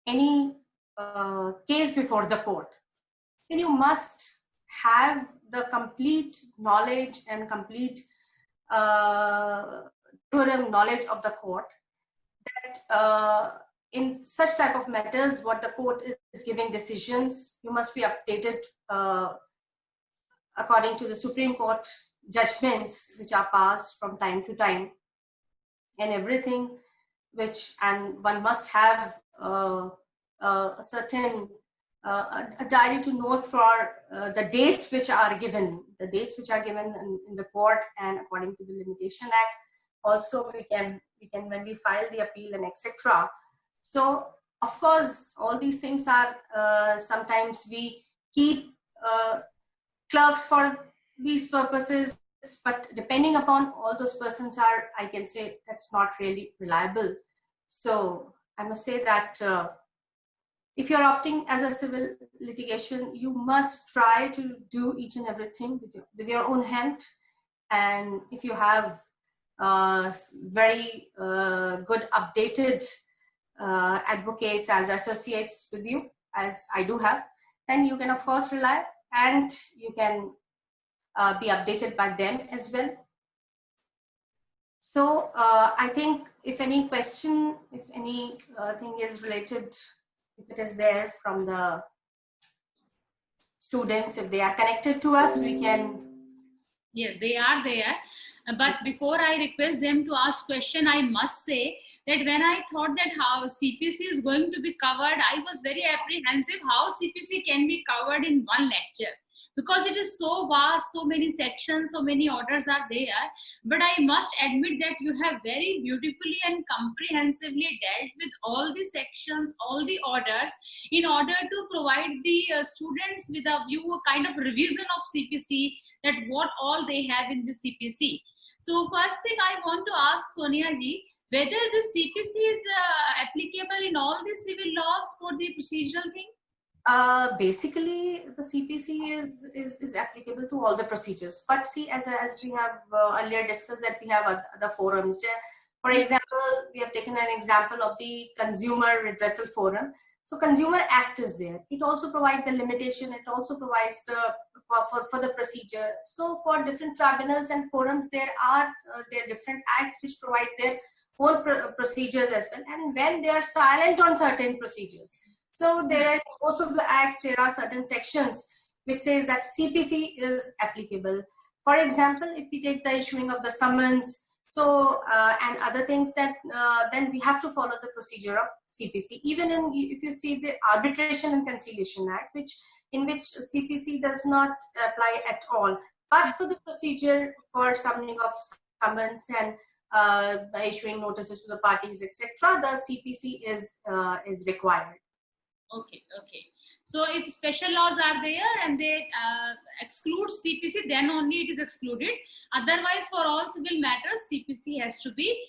any case before the court, then you must have the complete knowledge and complete knowledge of the court, that in such type of matters, what the court is giving decisions, you must be updated according to the Supreme Court judgments which are passed from time to time, and everything which, and one must have a certain a diary to note for the dates which are given, in the court, and according to the Limitation Act. Also, we can when we file the appeal and etc. So, of course, all these things are sometimes we keep clerks for these purposes, but depending upon all those persons are, I can say that's not really reliable. So I must say that if you're opting as a civil litigation, you must try to do each and everything with your own hand. And if you have very good updated advocates as associates with you, as I do have, then you can of course rely, and you can be updated by them as well. So I think if any question, if any thing is related, if it is there from the students, if they are connected to us, we can. Yes, they are there. But before I request them to ask question, I must say that when I thought that how CPC is going to be covered, I was very apprehensive how CPC can be covered in one lecture. because it is so vast, so many sections, so many orders are there. But I must admit that you have very beautifully and comprehensively dealt with all the sections, all the orders, in order to provide the students with a view, a kind of revision of CPC, that what all they have in the CPC. So first thing I want to ask Sonia ji, whether the CPC is applicable in all the civil laws for the procedural thing? Basically, the CPC is applicable to all the procedures. But see, as we have earlier discussed, that we have other forums. For example, we have taken an example of the Consumer Redressal Forum. So Consumer Act is there. It also provides the limitation. It also provides the for the procedure. So for different tribunals and forums, there are different acts which provide their own procedures as well. And when they are silent on certain procedures, so there are, most of the acts, there are certain sections which says that CPC is applicable. For example, if we take the issuing of the summons, so and other things, that then we have to follow the procedure of CPC. Even in, if you see the Arbitration and Conciliation Act, in which CPC does not apply at all, but for the procedure for summoning of summons and by issuing notices to the parties, etc., the CPC is required. Okay, okay. So if special laws are there and they exclude CPC, then only it is excluded. Otherwise, for all civil matters, CPC has to be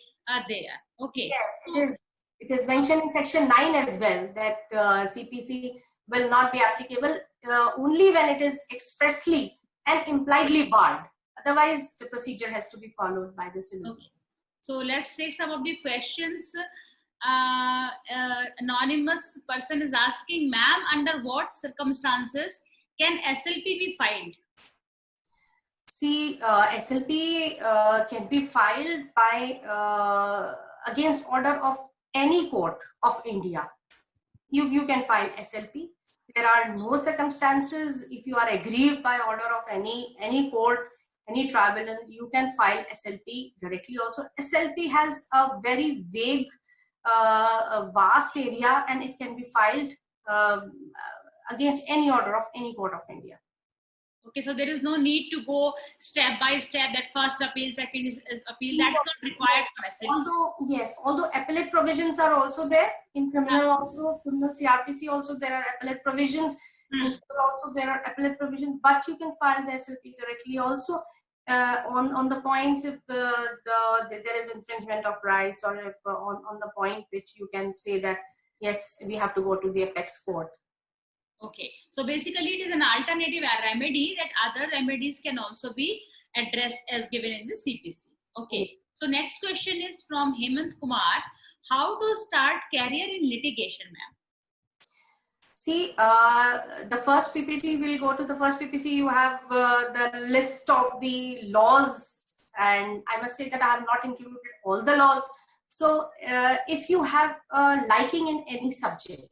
there. Okay. Yes, it is mentioned in section 9 as well, that CPC will not be applicable only when it is expressly and impliedly barred. Otherwise, the procedure has to be followed by the civil. Okay. So let's take some of the questions. Anonymous person is asking, ma'am, under what circumstances can SLP be filed? See, SLP can be filed by against order of any court of India. You can file SLP. There are no circumstances, if you are aggrieved by order of any court, any tribunal, you can file SLP directly. Also, SLP has a very vague, a vast area, and it can be filed against any order of any court of India. Okay, so there is no need to go step by step, that first appeal, second is appeal. That's not required for SLP. Although appellate provisions are also there in criminal, also criminal CRPC, also there are appellate provisions. In civil also there are appellate provisions, but you can file the SLP directly also. On the points if there is infringement of rights, or if on the point which you can say that yes, we have to go to the apex court. Okay, so basically it is an alternative remedy, that other remedies can also be addressed as given in the CPC. Okay, so next question is from Hemant Kumar. How to start career in litigation, ma'am? See, the first PPT, will go to the first PPC. You have the list of the laws, and I must say that I have not included all the laws. So if you have a liking in any subject,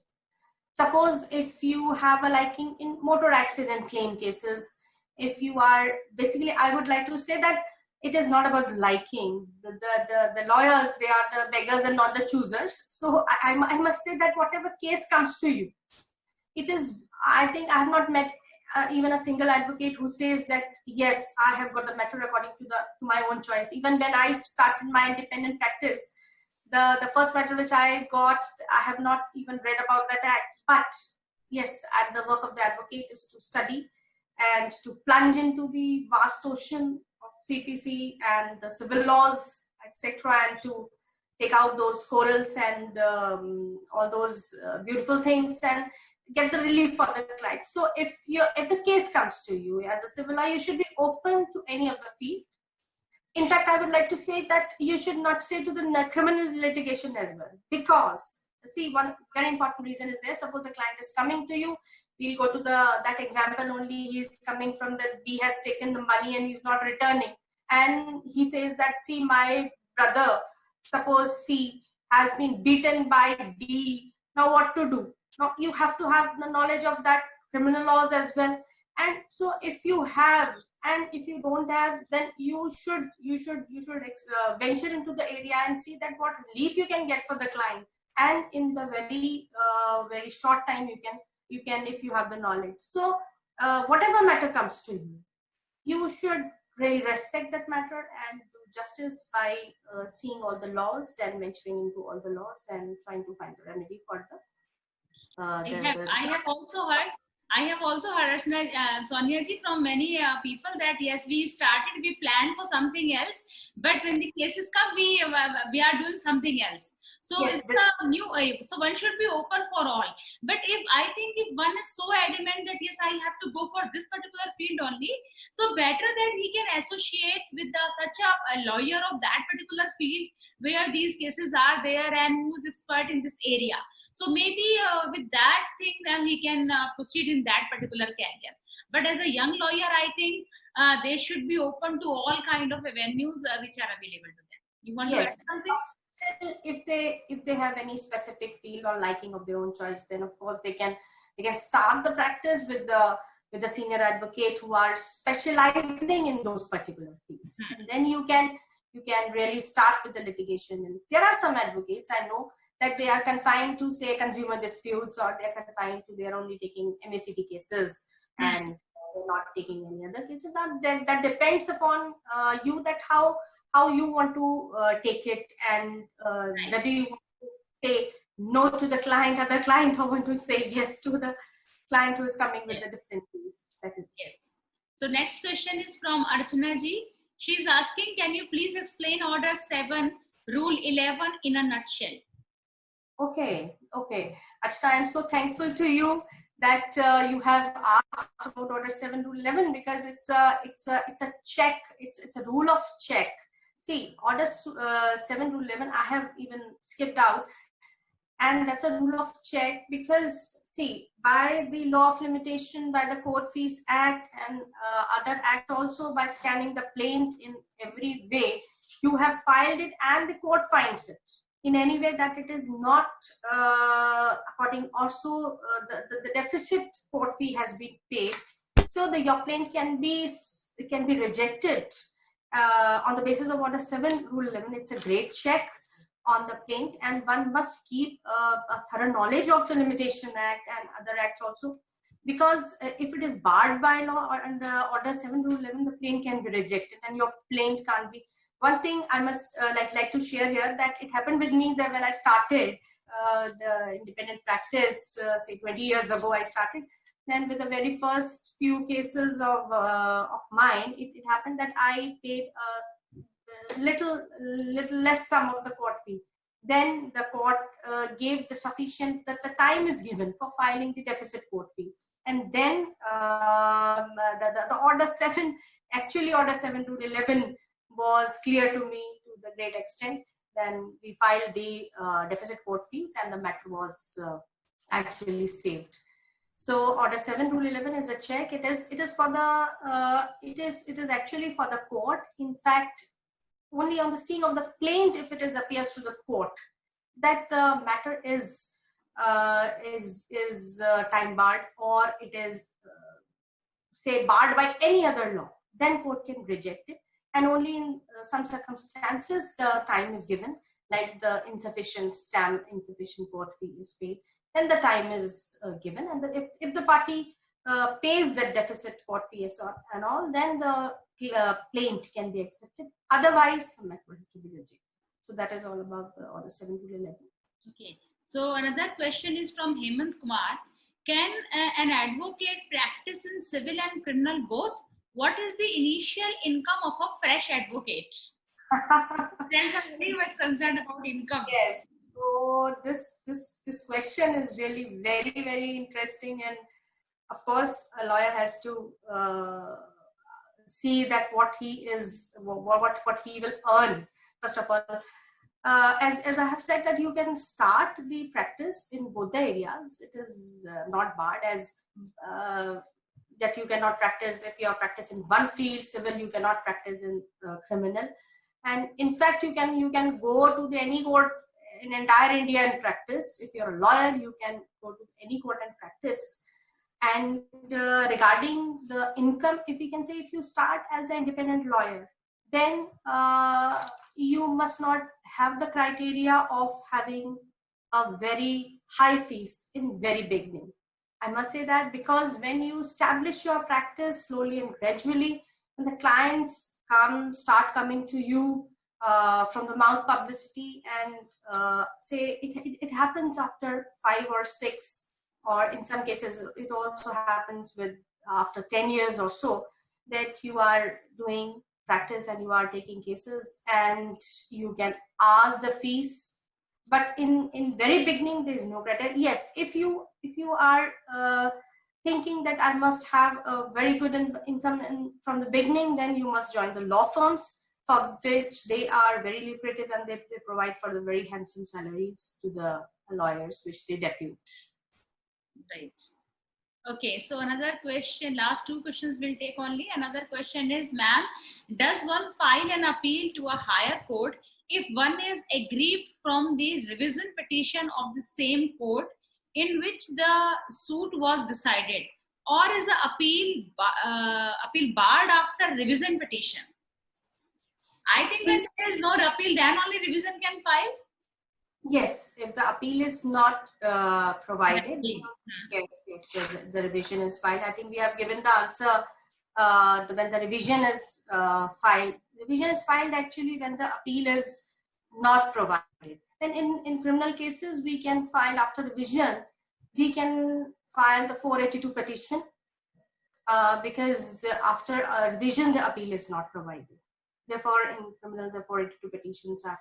suppose if you have a liking in motor accident claim cases, if you are, basically I would like to say that it is not about liking. The lawyers, they are the beggars and not the choosers. So I must say that whatever case comes to you, it is, I think I have not met even a single advocate who says that, yes, I have got the matter according to my own choice. Even when I started my independent practice, the first matter which I got, I have not even read about that act. But yes, the work of the advocate is to study and to plunge into the vast ocean of CPC and the civil laws, etc., and to take out those corals and all those beautiful things and get the relief for the client. So if the case comes to you as a civil lawyer, you should be open to any of the field. In fact, I would like to say that you should not say to the criminal litigation as well, because see, one very important reason is there. Suppose a client is coming to you, we'll go to that example only. He's coming from the B, has taken the money and he's not returning, and he says that, see, my brother, suppose C, has been beaten by D. Now what to do? Now you have to have the knowledge of that criminal laws as well. And so if you have, and if you don't have, then you should venture into the area and see that what relief you can get for the client, and in the very short time you can, if you have the knowledge. So whatever matter comes to you, you should really respect that matter and do justice by seeing all the laws and venturing into all the laws and trying to find a remedy for I have also heard. I have also heard, Sonia ji, from many people that yes, we planned for something else, but when the cases come, we are doing something else. So Yes, it's a new. So one should be open for all. But if I think if one is so adamant that yes, I have to go for this particular field only, so better that he can associate with such a lawyer of that particular field where these cases are there and who's expert in this area. So maybe with that thing, he can proceed in that particular career. But as a young lawyer, I think they should be open to all kind of avenues which are available to them. You want to add something? If they have any specific field or liking of their own choice, then of course they can start the practice with the senior advocate who are specializing in those particular fields. And then you can really start with the litigation. And there are some advocates I know that they are confined to, say, consumer disputes, or they're confined to, they're only taking MACT cases and they're not taking any other cases. That depends upon you, that how you want to take it, and whether you want to say no to the client, or the client or want to say yes to the client who is coming with a different case. That is yes. So next question is from Archana ji. She is asking, can you please explain Order 7, Rule 11 in a nutshell? Okay. Archana, I'm so thankful to you that you have asked about Order 7 Rule 11, because it's a check. It's a rule of check. See, Order 7 Rule 11, I have even skipped out, and that's a rule of check because, see, by the Law of Limitation, by the Court Fees Act, and other acts, also by scanning the plaint in every way, you have filed it and the court finds it in any way that it is not according, also the deficit court fee has been paid, so your plaint can be rejected on the basis of Order 7 Rule 11. It's a great check on the plaint, and one must keep a thorough knowledge of the Limitation Act and other acts also, because if it is barred by law or under Order 7 Rule 11, the plaint can be rejected and your plaint can't be. One thing I must like to share here, that it happened with me that when I started the independent practice, say 20 years ago I started, then with the very first few cases of mine, it happened that I paid a little less sum of the court fee. Then the court gave the sufficient, that the time is given for filing the deficit court fee. And then the Order 7, actually Order 7 Rule 11 was clear to me to the great extent. Then we filed the deficit court fees and the matter was actually saved. So Order 7 Rule 11 is a check. It is for the it is actually for the court. In fact, only on the seeing of the plaint, if it appears to the court that the matter is time barred, or it is say barred by any other law, then court can reject it. And only in some circumstances time is given, like the insufficient court fee is paid, then the time is given. And if the party pays that deficit court fee and all, then the plaint can be accepted. Otherwise, the matter has to be rejected. So that is all about the Order 7 to 11. Okay. So another question is from Hemant Kumar. Can an advocate practice in civil and criminal both? What is the initial income of a fresh advocate? Friends are very much concerned about income. Yes. So this question is really very, very interesting, and of course a lawyer has to see that what he will earn. First of all, as I have said, that you can start the practice in both the areas. It is not barred, as that you cannot practice if you are practicing one field, civil, you cannot practice in criminal. And in fact, you can go to any court in entire India and practice. If you're a lawyer, you can go to any court and practice. And regarding the income, if you can say, if you start as an independent lawyer, then you must not have the criteria of having a very high fees in very beginning. I must say that because when you establish your practice slowly and gradually, when the clients start coming to you from the mouth publicity, and say it happens after 5 or 6, or in some cases it also happens with after 10 years or so, that you are doing practice and you are taking cases and you can ask the fees. But in very beginning there is no criteria. Yes, if you are thinking that I must have a very good income from the beginning, then you must join the law firms, for which they are very lucrative, and they provide for the very handsome salaries to the lawyers which they depute. Right. Okay, so another question, last 2 questions we'll take only. Another question is, ma'am, does one file an appeal to a higher court if one is aggrieved from the revision petition of the same court in which the suit was decided, or is the appeal barred after revision petition? I think when there is no appeal, then only revision can file. Yes, if the appeal is not provided, yes, the revision is filed. I think we have given the answer when the revision is filed. Revision is filed actually when the appeal is not provided. Then in criminal cases, we can file after revision, we can file the 482 petition because after a revision, the appeal is not provided. Therefore, in criminal, the 482 petitions are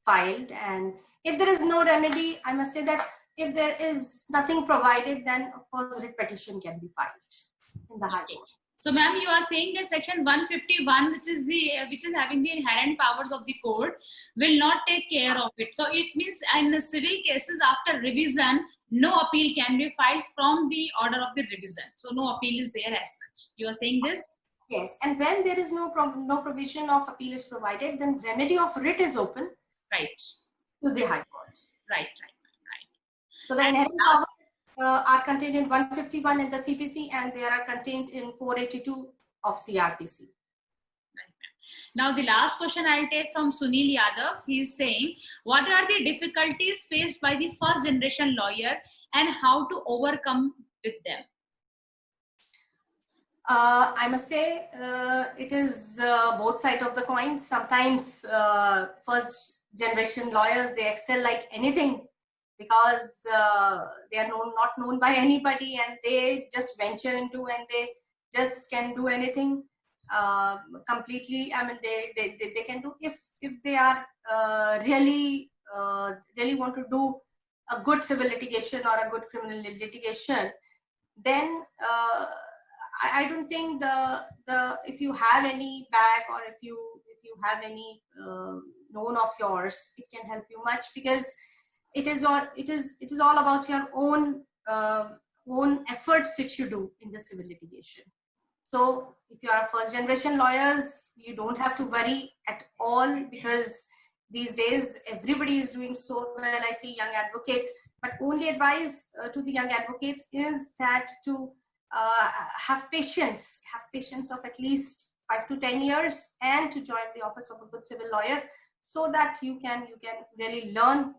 filed. And if there is no remedy, I must say that if there is nothing provided, then of course writ petition can be filed in the High Court. So, ma'am, you are saying that section 151, which is having the inherent powers of the court, will not take care of it. So it means in the civil cases after revision, no appeal can be filed from the order of the revision. So no appeal is there as such. You are saying this? Yes, and when there is no provision of appeal is provided, then remedy of writ is open. Right. To the High Court. Right. So the inherent powers are contained in 151 in the CPC, and they are contained in 482 of CRPC. Now the last question I'll take from Sunil Yadav. He is saying, what are the difficulties faced by the first generation lawyer and how to overcome with them? I must say it is both sides of the coin. Sometimes first generation lawyers, they excel like anything because they are not known by anybody, and they just venture into and they just can do anything completely. I mean, they can do if they are really want to do a good civil litigation or a good criminal litigation, then I don't think the if you have any bag, or if you have any known of yours, it can help you much, because it is all about your own efforts which you do in the civil litigation. So if you are first generation lawyers, you don't have to worry at all, because these days everybody is doing so well. I see young advocates, but only advice to the young advocates is that to have patience of at least 5 to 10 years, and to join the office of a good civil lawyer, so that you can really learn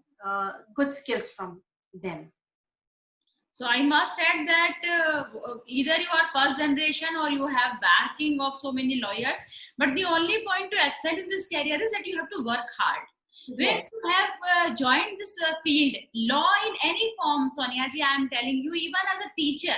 good skills from them. So I must add that either you are first generation or you have backing of so many lawyers, but the only point to excel in this career is that you have to work hard. Yes. When you have joined this field, law in any form, Sonia ji, I am telling you, even as a teacher,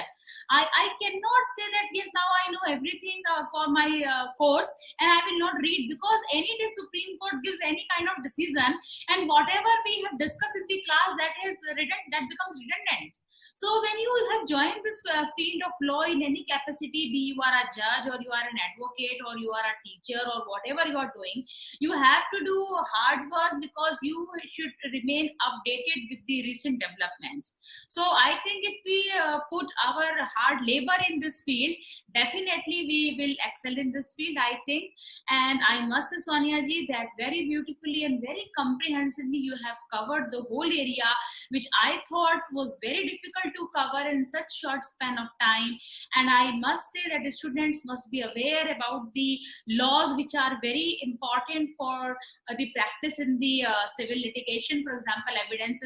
I cannot say that yes, now I know everything for my course and I will not read, because any day Supreme Court gives any kind of decision, and whatever we have discussed in the class, that becomes redundant. So when you have joined this field of law in any capacity, be you are a judge or you are an advocate or you are a teacher or whatever you are doing, you have to do hard work, because you should remain updated with the recent developments. So I think if we put our hard labor in this field, definitely we will excel in this field, I think. And I must say, Sonia ji, that very beautifully and very comprehensively you have covered the whole area, which I thought was very difficult to cover in such short span of time. And I must say that the students must be aware about the laws which are very important for the practice in the civil litigation. For example, Evidence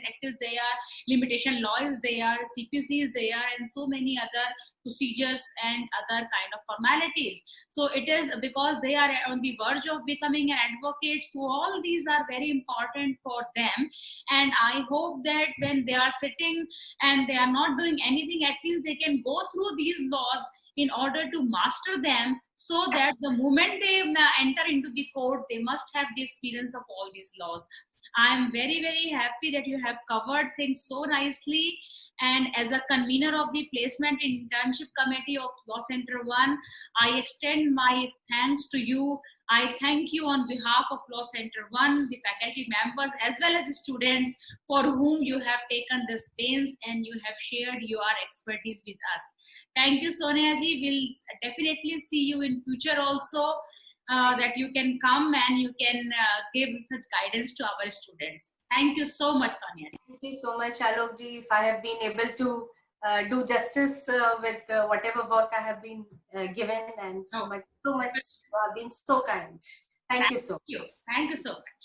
Act is there, limitation law is there, CPC is there, and so many other procedures and other kind of formalities. So it is because they are on the verge of becoming an advocate, so all these are very important for them. And I hope that when they are sitting and they are not doing anything, at least they can go through these laws in order to master them, so that the moment they enter into the court, they must have the experience of all these laws. I am very, very happy that you have covered things so nicely. And as a convener of the placement internship committee of Law Center 1, I extend my thanks to you. I thank you on behalf of Law Center 1, the faculty members, as well as the students for whom you have taken this pains and you have shared your expertise with us. Thank you, Sonia ji. We'll definitely see you in future also, that you can come and you can give such guidance to our students. Thank you so much, Sonia. Thank you so much, Alok ji. If I have been able to do justice with whatever work I have been given, and so much, you have been so kind. Thank you so much. Thank you so much.